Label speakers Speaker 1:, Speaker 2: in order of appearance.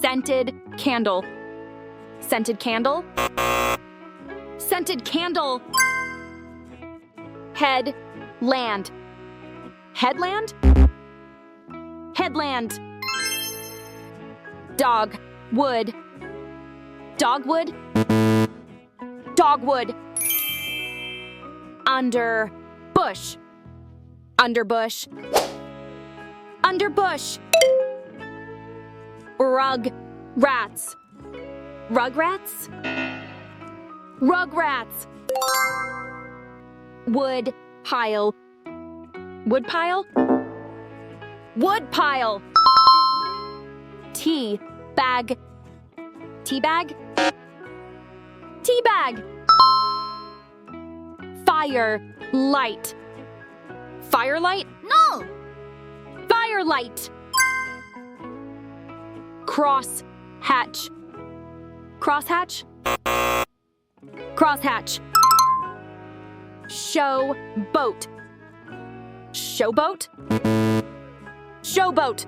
Speaker 1: Scented candle. Scented candle. Scented candle. Head, land. Headland. Headland. Dog, wood. Dogwood. Dogwood. Under, bush. Underbush. Underbush. Rug, rats. Rugrats. Rugrats. Wood pile. Wood pile. Wood pile. Tea bag. Tea bag. Tea bag. Fire light. Firelight?
Speaker 2: No!
Speaker 1: Firelight. Cross hatch. Crosshatch. Crosshatch. Show boat. Showboat. Showboat.